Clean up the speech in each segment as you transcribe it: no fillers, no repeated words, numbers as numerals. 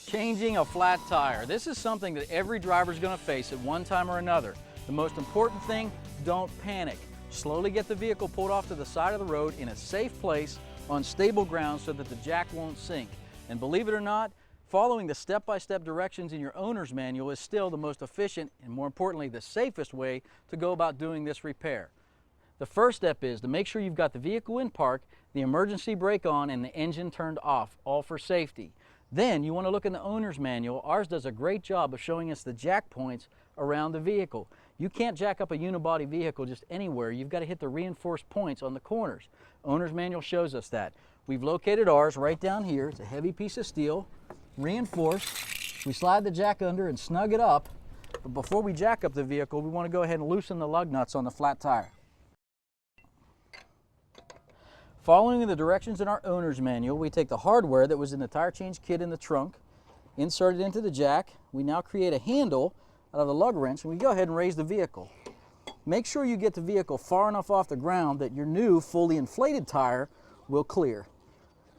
Changing a flat tire. This is something that every driver is going to face at one time or another. The most important thing, don't panic. Slowly get the vehicle pulled off to the side of the road in a safe place on stable ground so that the jack won't sink. And believe it or not, following the step-by-step directions in your owner's manual is still the most efficient and, more importantly, the safest way to go about doing this repair. The first step is to make sure you've got the vehicle in park, the emergency brake on, and the engine turned off, all for safety. Then you want to look in the owner's manual. Ours does a great job of showing us the jack points around the vehicle. You can't jack up a unibody vehicle just anywhere. You've got to hit the reinforced points on the corners. Owner's manual shows us that. We've located ours right down here. It's a heavy piece of steel, reinforced. We slide the jack under and snug it up. But before we jack up the vehicle, we want to go ahead and loosen the lug nuts on the flat tire. Following the directions in our owner's manual, we take the hardware that was in the tire change kit in the trunk, insert it into the jack. We now create a handle out of the lug wrench, and we go ahead and raise the vehicle. Make sure you get the vehicle far enough off the ground that your new fully inflated tire will clear.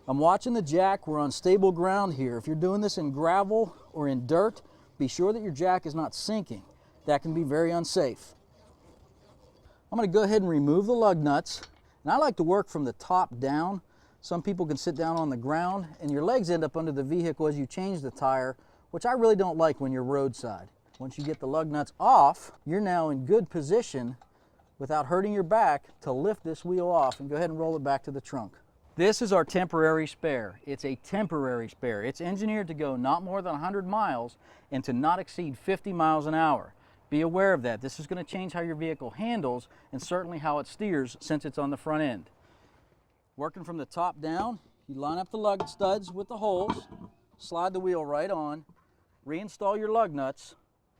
I'm watching the jack. We're on stable ground here. If you're doing this in gravel or in dirt, be sure that your jack is not sinking. That can be very unsafe. I'm going to go ahead and remove the lug nuts. And I like to work from the top down. Some people can sit down on the ground and your legs end up under the vehicle as you change the tire, which I really don't like when you're roadside. Once you get the lug nuts off, you're now in good position without hurting your back to lift this wheel off and go ahead and roll it back to the trunk. This is our temporary spare. It's a temporary spare. It's engineered to go not more than 100 miles and to not exceed 50 miles an hour. Be aware of that. This is going to change how your vehicle handles and certainly how it steers since it's on the front end. Working from the top down, you line up the lug studs with the holes, slide the wheel right on, reinstall your lug nuts,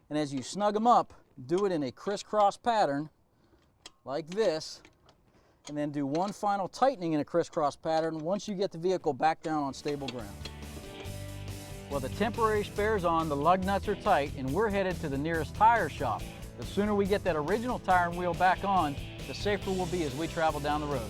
and as you snug them up, do it in a crisscross pattern like this, and then do one final tightening in a crisscross pattern once you get the vehicle back down on stable ground. Well, the temporary spare's on, the lug nuts are tight, and we're headed to the nearest tire shop. The sooner we get that original tire and wheel back on, the safer we'll be as we travel down the road.